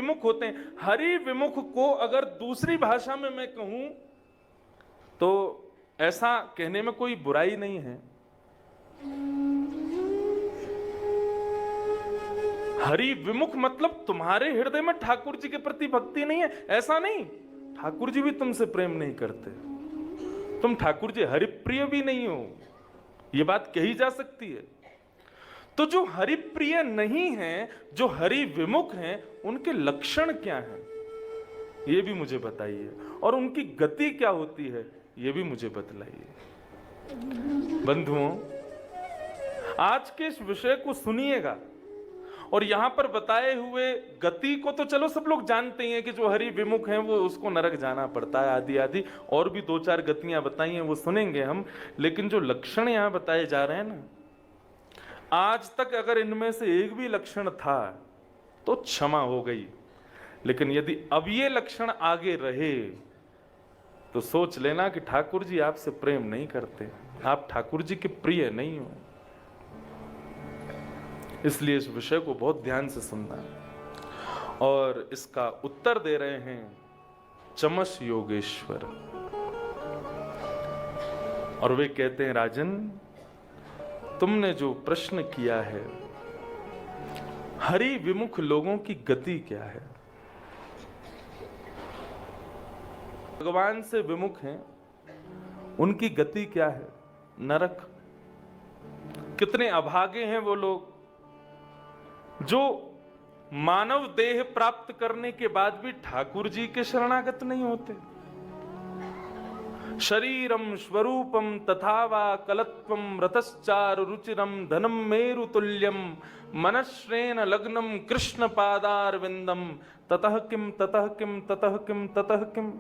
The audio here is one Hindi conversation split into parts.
विमुख होते हैं। हरि विमुख को अगर दूसरी भाषा में मैं कहूं तो ऐसा कहने में कोई बुराई नहीं है। हरि विमुख मतलब तुम्हारे हृदय में ठाकुर जी के प्रति भक्ति नहीं है, ऐसा नहीं। ठाकुर जी भी तुमसे प्रेम नहीं करते, तुम ठाकुर जी हरिप्रिय भी नहीं हो, यह बात कही जा सकती है। तो जो हरिप्रिय नहीं है, जो हरि विमुख हैं, उनके लक्षण क्या हैं ये भी मुझे बताइए, और उनकी गति क्या होती है ये भी मुझे बतलाइए। बंधुओं, आज के इस विषय को सुनिएगा, और यहां पर बताए हुए गति को तो चलो सब लोग जानते हैं कि जो हरि विमुख हैं वो उसको नरक जाना पड़ता है, आदि आदि, और भी दो चार गतियां बताई हैं वो सुनेंगे हम। लेकिन जो लक्षण यहां बताए जा रहे हैं ना, आज तक अगर इनमें से एक भी लक्षण था तो क्षमा हो गई, लेकिन यदि अब ये लक्षण आगे रहे तो सोच लेना कि ठाकुर जी आपसे प्रेम नहीं करते, आप ठाकुर जी के प्रिय नहीं हो। इसलिए इस विषय को बहुत ध्यान से सुनना है। और इसका उत्तर दे रहे हैं चमस योगेश्वर, और वे कहते हैं, राजन तुमने जो प्रश्न किया है, हरि विमुख लोगों की गति क्या है। भगवान से विमुख हैं, उनकी गति क्या है, नरक। कितने अभागे हैं वो लोग जो मानव देह प्राप्त करने के बाद भी ठाकुर जी के शरणागत नहीं होते। शरीरम स्वरूपम तथा वा कलत्वम रतश्चार रुचिरम धनम मेरु तुल्यम मनश्रेण लग्नम कृष्ण पादार विंदम ततः किम ततः किम ततः किम ततः किम।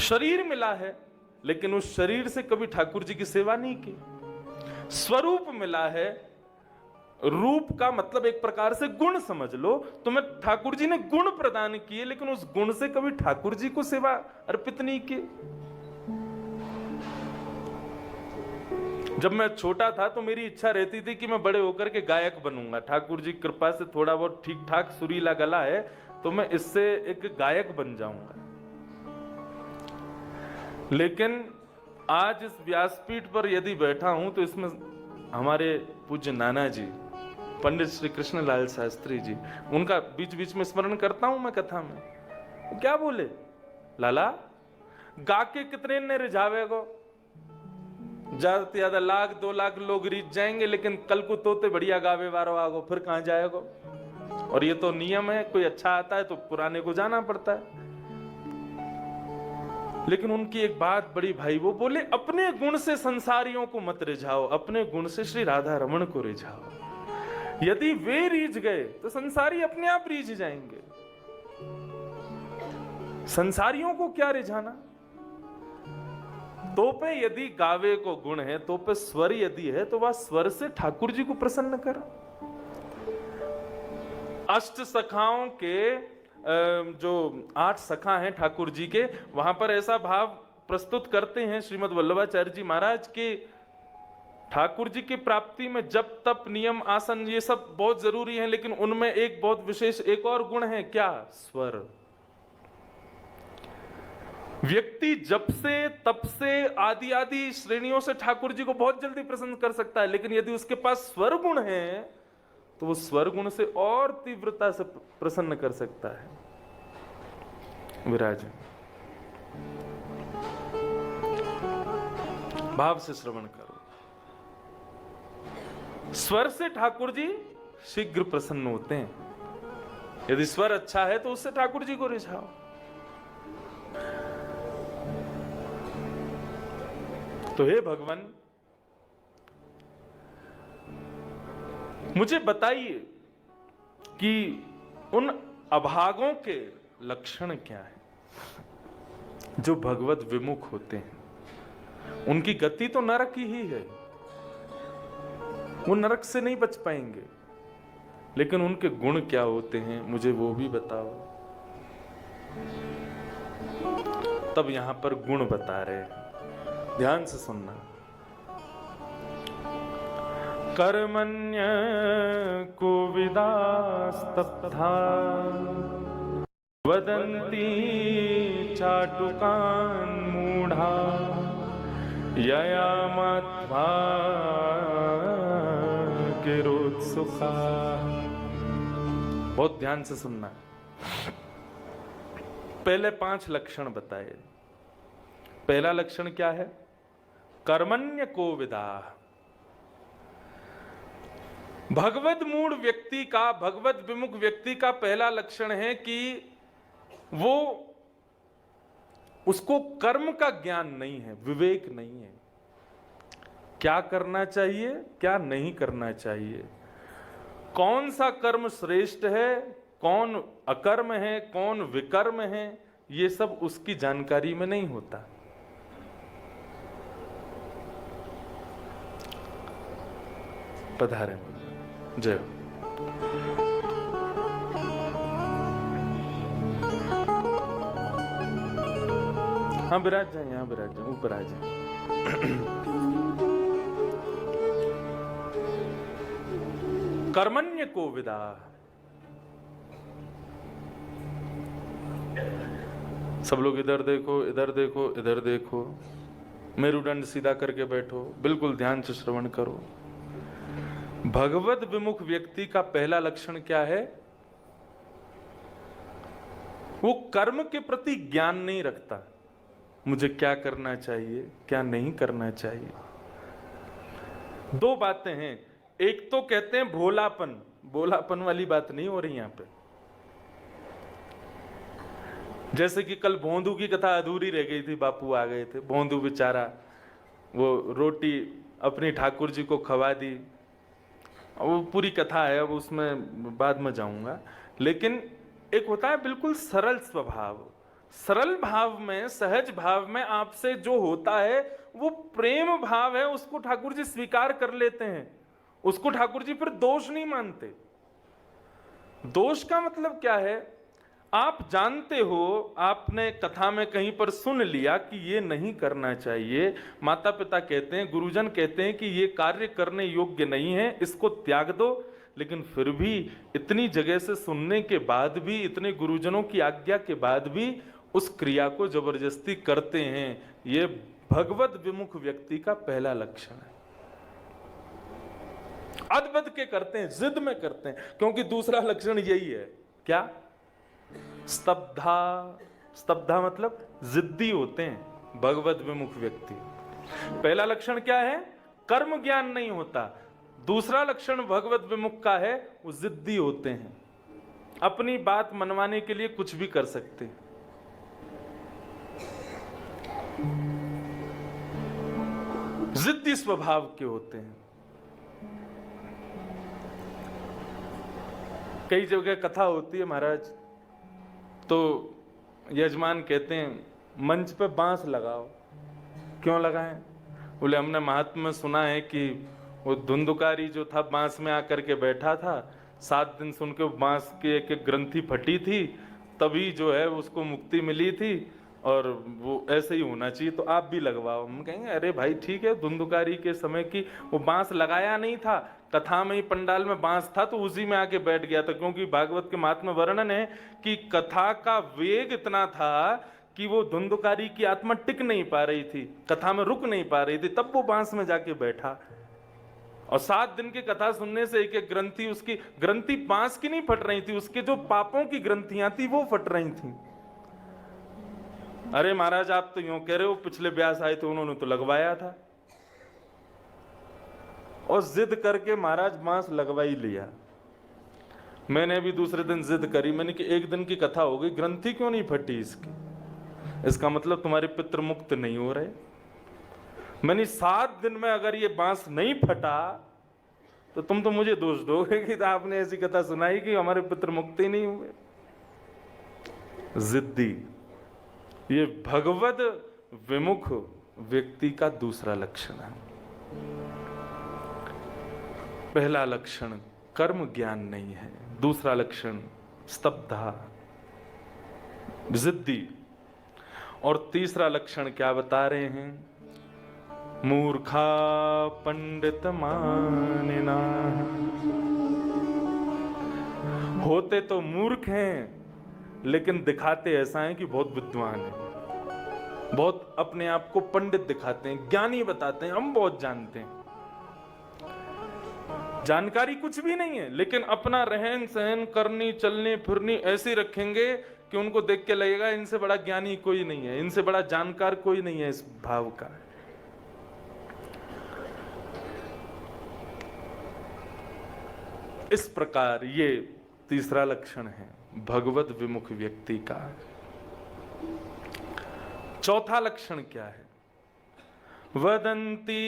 शरीर मिला है लेकिन उस शरीर से कभी ठाकुर जी की सेवा नहीं की। स्वरूप मिला है, रूप का मतलब एक प्रकार से गुण समझ लो, तुम्हें ठाकुर जी ने गुण प्रदान किए लेकिन उस गुण से कभी ठाकुर जी को सेवा अर्पित नहीं की। जब मैं छोटा था तो मेरी इच्छा रहती थी कि मैं बड़े होकर के गायक बनूंगा। ठाकुर जी कृपा से थोड़ा बहुत ठीक ठाक सुरीला गला है तो मैं इससे एक गायक बन जाऊंगा। लेकिन आज इस व्यासपीठ पर यदि बैठा हूं तो इसमें हमारे पूज्य नाना जी पंडित श्री कृष्णलाल शास्त्री जी, उनका बीच बीच में स्मरण करता हूं मैं कथा में। वो क्या बोले, लाला गा के कितने ने रिझावेगो, ज्यादा से ज्यादा 1,00,000 2 लाख लोग रिझ जाएंगे, लेकिन कल को तोते बढ़िया गावे वारो आगो, फिर कहां जाएगो। और ये तो नियम है, कोई अच्छा आता है तो पुराने को जाना पड़ता है। लेकिन उनकी एक बात बड़ी भाई, वो बोले अपने गुण से संसारियों को मत रिझाओ, अपने गुण से श्री राधा रमण को रिझाओ। यदि वे रीझ गए तो संसारी अपने आप रीझ जाएंगे। संसारियों को क्या रिझाना। तो पे यदि गावे को गुण है, तो पे स्वर यदि है, तो वह स्वर से ठाकुर जी को प्रसन्न कर। अष्ट सखाओं के जो 8 सखा हैं ठाकुर जी के, वहां पर ऐसा भाव प्रस्तुत करते हैं श्रीमद् वल्लभाचार्य जी महाराज के, ठाकुर जी की प्राप्ति में जप तप नियम आसन ये सब बहुत जरूरी है, लेकिन उनमें एक बहुत विशेष एक और गुण है, क्या, स्वर। व्यक्ति जप से तप से आदि आदि श्रेणियों से ठाकुर जी को बहुत जल्दी प्रसन्न कर सकता है, लेकिन यदि उसके पास स्वर गुण है तो वो स्वर गुण से और तीव्रता से प्रसन्न कर सकता है। विराज भाव से श्रवण करो। स्वर से ठाकुर जी शीघ्र प्रसन्न होते हैं। यदि स्वर अच्छा है तो उससे ठाकुर जी को रिझाओ। तो हे भगवान, मुझे बताइए कि उन अभागों के लक्षण क्या है जो भगवत विमुख होते हैं। उनकी गति तो नरक ही है, वो नरक से नहीं बच पाएंगे, लेकिन उनके गुण क्या होते हैं मुझे वो भी बताओ। तब यहां पर गुण बता रहे हैं, ध्यान से सुनना। कर्मण्य को विदास्तब्धा वदन्ति चाटुकान् मूढ़ा यया मत्वा किरोत्सुका। बहुत ध्यान से सुनना। पहले 5 लक्षण बताए। पहला लक्षण क्या है? कर्मण्य को विदाः। भगवद मूढ़ व्यक्ति का, भगवद विमुख व्यक्ति का पहला लक्षण है कि वो, उसको कर्म का ज्ञान नहीं है, विवेक नहीं है। क्या करना चाहिए, क्या नहीं करना चाहिए, कौन सा कर्म श्रेष्ठ है, कौन अकर्म है, कौन विकर्म है, ये सब उसकी जानकारी में नहीं होता। पधारे जय। हाँ विराज जाए, यहाँ विराज जाए, ऊपर आ जाए। कर्मण्य को विदाः। सब लोग इधर देखो, इधर देखो, इधर देखो, मेरुदंड सीधा करके बैठो, बिल्कुल ध्यान से श्रवण करो। भगवत विमुख व्यक्ति का पहला लक्षण क्या है? वो कर्म के प्रति ज्ञान नहीं रखता। मुझे क्या करना चाहिए, क्या नहीं करना चाहिए। 2 बातें हैं। एक तो कहते हैं भोलापन, भोलापन वाली बात नहीं हो रही यहां पे। जैसे कि कल भोंदू की कथा अधूरी रह गई थी, बापू आ गए थे, भोंदू बेचारा वो रोटी अपनी ठाकुर जी को खवा दी। वो पूरी कथा है, अब उसमें बाद में जाऊंगा। लेकिन एक होता है बिल्कुल सरल स्वभाव, सरल भाव में, सहज भाव में आपसे जो होता है वो प्रेम भाव है, उसको ठाकुर जी स्वीकार कर लेते हैं। उसको ठाकुर जी फिर दोष नहीं मानते। दोष का मतलब क्या है? आप जानते हो, आपने कथा में कहीं पर सुन लिया कि ये नहीं करना चाहिए, माता पिता कहते हैं, गुरुजन कहते हैं कि ये कार्य करने योग्य नहीं है, इसको त्याग दो, लेकिन फिर भी इतनी जगह से सुनने के बाद भी, इतने गुरुजनों की आज्ञा के बाद भी उस क्रिया को जबरदस्ती करते हैं। ये भगवत विमुख व्यक्ति का पहला लक्षण है। अदबद के करते हैं, जिद में करते हैं, क्योंकि दूसरा लक्षण यही है। क्या? स्तब्धा। स्तब्धा मतलब जिद्दी होते हैं भगवत विमुख व्यक्ति। पहला लक्षण क्या है? कर्म ज्ञान नहीं होता। दूसरा लक्षण भगवत विमुख का है, वो जिद्दी होते हैं, अपनी बात मनवाने के लिए कुछ भी कर सकते हैं। जिद्दी स्वभाव के होते हैं। कई जगह कथा होती है महाराज, तो यजमान कहते हैं मंच पे बांस लगाओ। क्यों लगाएं? बोले हमने महात्मा में सुना है कि वो धुंधुकारी जो था बांस में आकर के बैठा था, 7 दिन सुन के बांस की एक एक ग्रंथि फटी थी, तभी जो है उसको मुक्ति मिली थी, और वो ऐसे ही होना चाहिए, तो आप भी लगवाओ। हम कहेंगे अरे भाई ठीक है, धुंधुकारी के समय की वो बांस लगाया नहीं था, कथा में ही पंडाल में बांस था तो उसी में आके बैठ गया था, क्योंकि भागवत के महात्मा वर्णन है कि कथा का वेग इतना था कि वो धुंधुकारी की आत्मा टिक नहीं पा रही थी, कथा में रुक नहीं पा रही थी, तब वो बांस में जाके बैठा। और 7 दिन की कथा सुनने से एक एक ग्रंथि, उसकी ग्रंथि बांस की नहीं फट रही थी, उसके जो पापों की ग्रंथियां थी वो फट रही थी। अरे महाराज आप तो यूं कह रहे हो, पिछले व्यास आए थे उन्होंने तो लगवाया था, और जिद करके महाराज बांस लगवा ही लिया। मैंने भी दूसरे दिन जिद करी, मैंने कि एक दिन की कथा हो गई, ग्रंथि क्यों नहीं फटी इसकी? इसका मतलब तुम्हारे पितृ मुक्त नहीं हो रहे। मैंने 7 दिन में अगर ये बांस नहीं फटा तो तुम तो मुझे दोष दोगे कि आपने ऐसी कथा सुनाई कि हमारे पितृ मुक्त ही नहीं हुए। जिद्दी, ये भगवत विमुख व्यक्ति का दूसरा लक्षण है। पहला लक्षण कर्म ज्ञान नहीं है, दूसरा लक्षण स्तब्धा, जिद्दी, और तीसरा लक्षण क्या बता रहे हैं? मूर्खा पंडित मानिना। होते तो मूर्ख हैं लेकिन दिखाते ऐसा है कि बहुत विद्वान है, बहुत अपने आप को पंडित दिखाते हैं, ज्ञानी बताते हैं, हम बहुत जानते हैं। जानकारी कुछ भी नहीं है, लेकिन अपना रहन सहन, करनी चलनी फिरनी ऐसी रखेंगे कि उनको देख के लगेगा इनसे बड़ा ज्ञानी कोई नहीं है, इनसे बड़ा जानकार कोई नहीं है इस भाव का। इस प्रकार ये तीसरा लक्षण है भगवत विमुख व्यक्ति का। चौथा लक्षण क्या है? वदंती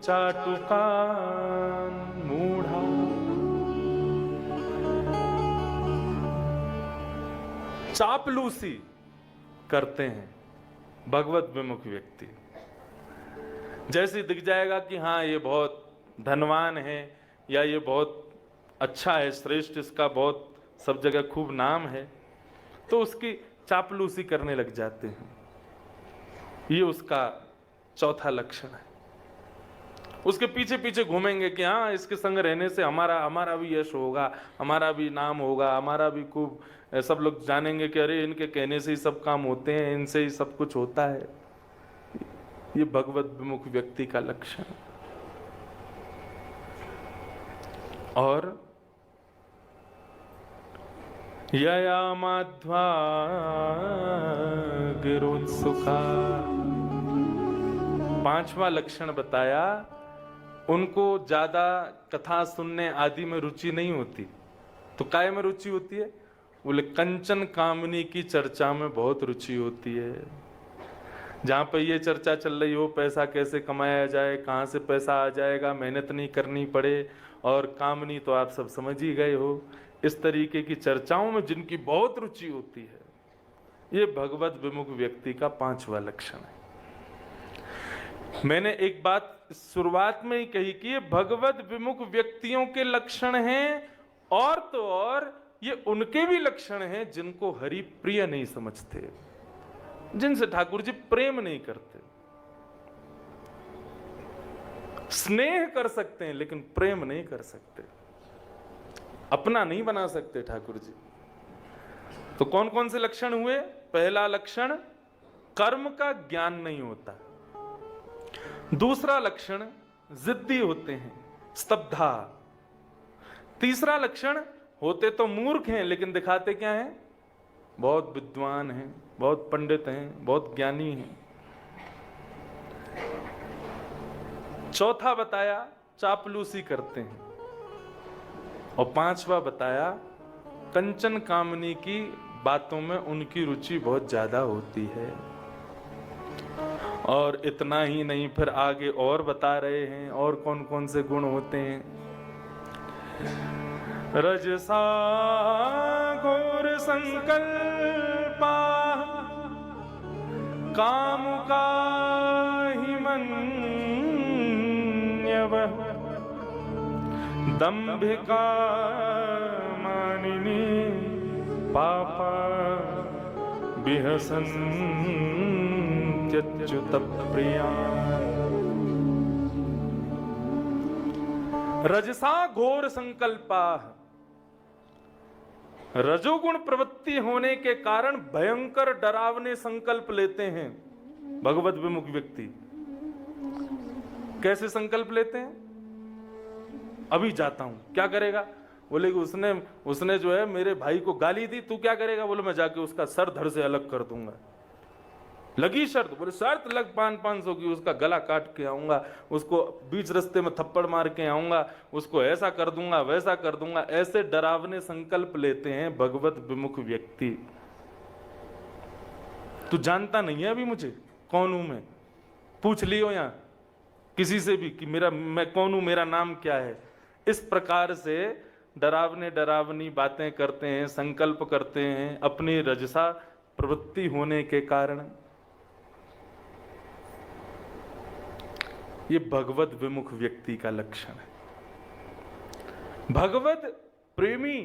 चाटुकान मूढ़ा, चापलूसी करते हैं भगवत विमुख व्यक्ति। जैसे दिख जाएगा कि हाँ ये बहुत धनवान है या ये बहुत अच्छा है, श्रेष्ठ, इसका बहुत सब जगह खूब नाम है, तो उसकी चापलूसी करने लग जाते हैं। ये उसका चौथा लक्षण है। उसके पीछे पीछे घूमेंगे कि हाँ इसके संग रहने से हमारा भी यश होगा, हमारा भी नाम होगा, हमारा भी खूब, सब लोग जानेंगे कि अरे इनके कहने से ही सब काम होते हैं, इनसे ही सब कुछ होता है। ये भगवत विमुख व्यक्ति का लक्षण। और यया माध्वा गिरोत्सुका, पांचवा लक्षण बताया, उनको ज्यादा कथा सुनने आदि में रुचि नहीं होती। तो काय में रुचि होती है? बोले कंचन कामनी की चर्चा में बहुत रुचि होती है। जहां पर ये चर्चा चल रही हो पैसा कैसे कमाया जाए, कहां से पैसा आ जाएगा, मेहनत नहीं करनी पड़े, और कामनी तो आप सब समझ ही गए हो, इस तरीके की चर्चाओं में जिनकी बहुत रुचि होती है, ये भगवत विमुख व्यक्ति का पांचवा लक्षण है। मैंने एक बात शुरुआत में ही कही कि ये भगवत विमुख व्यक्तियों के लक्षण हैं, और तो और ये उनके भी लक्षण हैं जिनको हरि प्रिय नहीं समझते, जिनसे ठाकुर जी प्रेम नहीं करते। स्नेह कर सकते हैं लेकिन प्रेम नहीं कर सकते, अपना नहीं बना सकते ठाकुर जी। तो कौन कौन से लक्षण हुए? पहला लक्षण, कर्म का ज्ञान नहीं होता। दूसरा लक्षण, जिद्दी होते हैं, स्तब्धा। तीसरा लक्षण, होते तो मूर्ख हैं लेकिन दिखाते क्या हैं? बहुत विद्वान हैं, बहुत पंडित हैं, बहुत ज्ञानी हैं। चौथा बताया चापलूसी करते हैं, और पांचवा बताया कंचन कामनी की बातों में उनकी रुचि बहुत ज्यादा होती है। और इतना ही नहीं, फिर आगे और बता रहे हैं और कौन कौन से गुण होते हैं। रजसा घोर संकल्पा कामुका हिमन्यवः दंभिका मानिनी पापा विहसन्त्यच्युत प्रिया। रजसा घोर संकल्पा, रजोगुण प्रवृत्ति होने के कारण भयंकर डरावने संकल्प लेते हैं भगवत विमुख व्यक्ति। कैसे संकल्प लेते हैं? अभी जाता हूं, क्या करेगा? बोले कि उसने जो है मेरे भाई को गाली दी, तू क्या करेगा? बोले मैं जाके उसका सर धड़ से अलग कर दूंगा। लगी शर्त, बोले शर्त लग 500 की, उसका गला काट के आऊंगा, उसको बीच रास्ते में थप्पड़ मार के आऊंगा, उसको ऐसा कर दूंगा, वैसा कर दूंगा। ऐसे डरावने संकल्प लेते हैं भगवत विमुख व्यक्ति। तू जानता नहीं है अभी मुझे कौन हूं मैं, पूछ लियो यहां किसी से भी कि मैं कौन हूं, मेरा नाम क्या है। इस प्रकार से डरावनी बातें करते हैं, संकल्प करते हैं अपनी रजसा प्रवृत्ति होने के कारण। ये भगवत विमुख व्यक्ति का लक्षण है। भगवत प्रेमी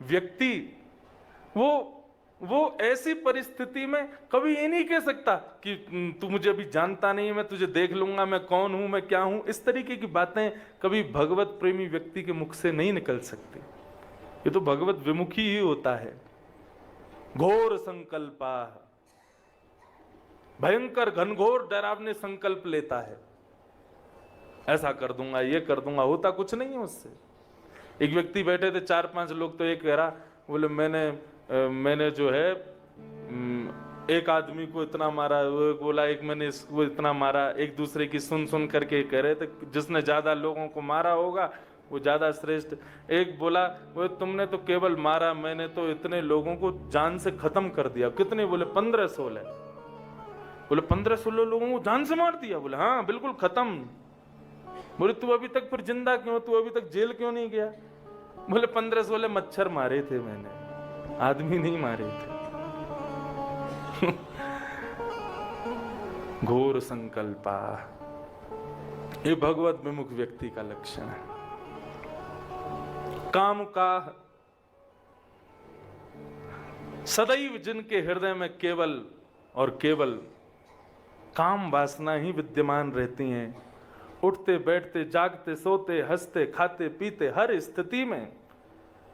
व्यक्ति वो ऐसी परिस्थिति में कभी ये नहीं कह सकता कि तू मुझे अभी जानता नहीं, मैं तुझे देख लूंगा, मैं कौन हूं, मैं क्या हूं। इस तरीके की बातें कभी भगवत प्रेमी व्यक्ति के मुख से नहीं निकल सकती। ये तो भगवत विमुखी ही होता है। घोर संकल्पा, भयंकर घनघोर डरावने संकल्प लेता है, ऐसा कर दूंगा, ये कर दूंगा, होता कुछ नहीं है उससे। एक व्यक्ति बैठे थे, 4-5 लोग, तो एक कह रहा, बोले मैंने जो है एक आदमी को इतना मारा, वो बोला एक मैंने इसको इतना मारा, एक दूसरे की सुन सुन करके कह रहे थे जिसने ज्यादा लोगों को मारा होगा वो ज्यादा श्रेष्ठ। एक बोला वो तुमने तो केवल मारा, मैंने तो इतने लोगों को जान से खत्म कर दिया। कितने? बोले 15-16। बोले 15-16 लोगों को जान से मार दिया? बोले हाँ बिल्कुल खत्म। बोले तू अभी तक फिर जिंदा क्यों, तू अभी तक जेल क्यों नहीं गया? बोले 15-16 मच्छर मारे थे मैंने, आदमी नहीं मारे थे। घोर संकल्पा, ये भगवत विमुख व्यक्ति का लक्षण है। काम का, सदैव जिनके हृदय में केवल और केवल काम वासना ही विद्यमान रहती हैं, उठते बैठते जागते सोते हंसते खाते पीते हर स्थिति में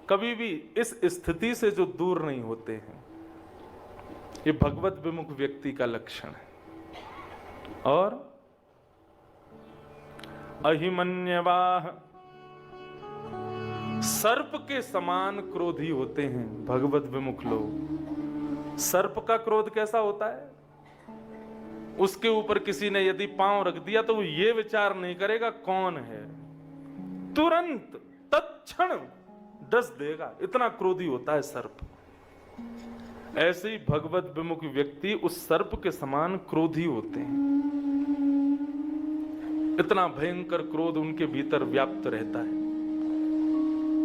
कभी भी इस स्थिति से जो दूर नहीं होते हैं, ये भगवत विमुख व्यक्ति का लक्षण है। और अहिमन्यवाह, सर्प के समान क्रोधी होते हैं भगवत विमुख लोग। सर्प का क्रोध कैसा होता है? उसके ऊपर किसी ने यदि पांव रख दिया तो वो ये विचार नहीं करेगा कौन है, तुरंत तत्क्षण डस देगा, इतना क्रोधी होता है सर्प। ऐसे ही भगवत विमुख व्यक्ति उस सर्प के समान क्रोधी होते हैं। इतना भयंकर क्रोध उनके भीतर व्याप्त रहता है।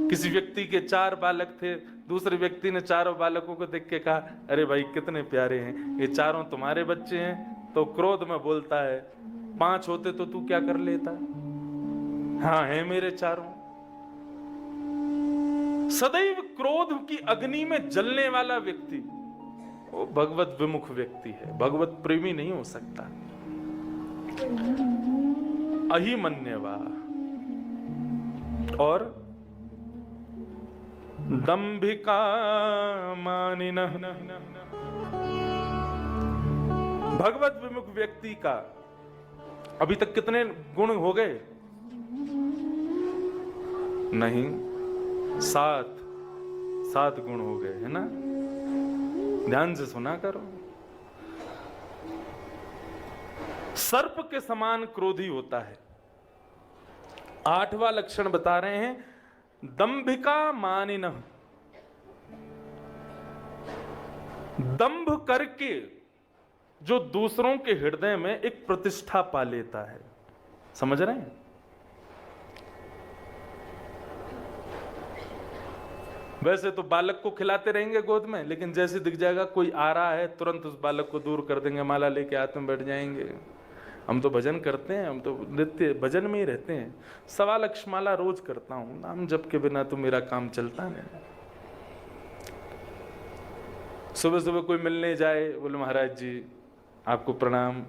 किसी व्यक्ति के 4 बालक थे, दूसरे व्यक्ति ने चारों बालकों को देख के कहा, अरे भाई कितने प्यारे हैं, ये चारों तुम्हारे बच्चे हैं। तो क्रोध में बोलता है, 5 होते तो तू क्या कर लेता? हाँ है मेरे चारों। सदैव क्रोध की अग्नि में जलने वाला व्यक्ति वो भगवत विमुख व्यक्ति है, भगवत प्रेमी नहीं हो सकता। अहिमन्यवा और दंभिका मानिनः, भगवत विमुख व्यक्ति का अभी तक कितने गुण हो गए? नहीं, 7 गुण हो गए, है ना? ध्यान से सुना करो। सर्प के समान क्रोधी होता है। 8वां लक्षण बता रहे हैं, दंभिका मानिनः, दंभ करके जो दूसरों के हृदय में एक प्रतिष्ठा पा लेता है। समझ रहे हैं? वैसे तो बालक को खिलाते रहेंगे गोद में, लेकिन जैसे दिख जाएगा कोई आ रहा है तुरंत उस बालक को दूर कर देंगे, माला लेके हाथ में बैठ जाएंगे। हम तो भजन करते हैं, हम तो नित्य भजन में ही रहते हैं। 1.25 लाख माला रोज करता हूं, नाम जप के बिना तो मेरा काम चलता नहीं। सुबह सुबह कोई मिलने जाए, बोले महाराज जी आपको प्रणाम,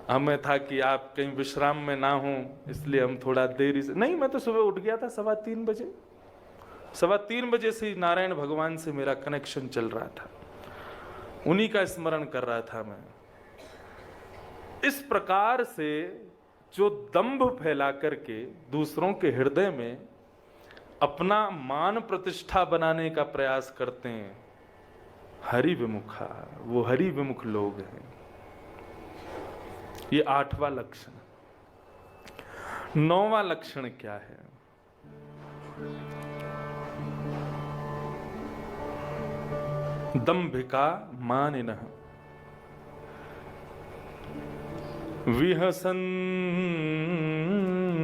हमें था कि आप कहीं विश्राम में ना हो इसलिए हम थोड़ा देरी से। नहीं, मैं तो सुबह उठ गया था 3:15 बजे, 3:15 बजे से नारायण भगवान से मेरा कनेक्शन चल रहा था, उन्हीं का स्मरण कर रहा था मैं। इस प्रकार से जो दंभ फैला करके दूसरों के हृदय में अपना मान प्रतिष्ठा बनाने का प्रयास करते हैं, हरि विमुखा, वो हरि विमुख लोग हैं। ये 8वां लक्षण। 9वां लक्षण क्या है? दंभिका मानिनः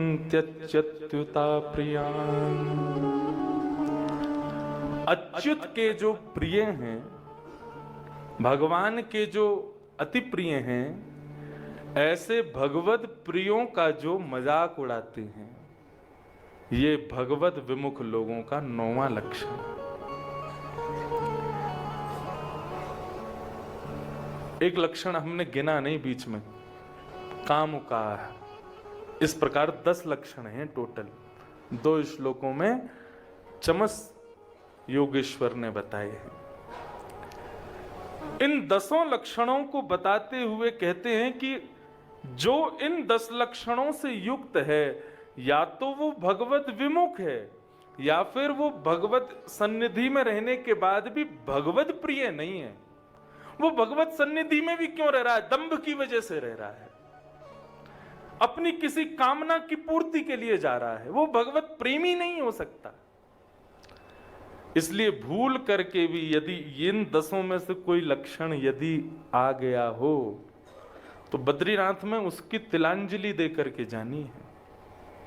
विहसन्त्यच्युता प्रियान्, अच्युत के जो प्रिय हैं, भगवान के जो अति प्रिय हैं, ऐसे भगवत प्रियों का जो मजाक उड़ाते हैं, ये भगवत विमुख लोगों का 9वां लक्षण। एक लक्षण हमने गिना नहीं बीच में, काम का। इस प्रकार 10 लक्षण हैं टोटल, 2 श्लोकों में चमस योगेश्वर ने बताए हैं। इन 10 लक्षणों को बताते हुए कहते हैं कि जो इन 10 लक्षणों से युक्त है या तो वो भगवत विमुख है या फिर वो भगवत सन्निधि में रहने के बाद भी भगवत प्रिय नहीं है। वो भगवत सन्निधि में भी क्यों रह रहा है? दंभ की वजह से रह रहा है, अपनी किसी कामना की पूर्ति के लिए जा रहा है। वो भगवत प्रेमी नहीं हो सकता। इसलिए भूल करके भी यदि इन 10 में से कोई लक्षण यदि आ गया हो तो बद्रीनाथ में उसकी तिलांजलि दे करके जानी है।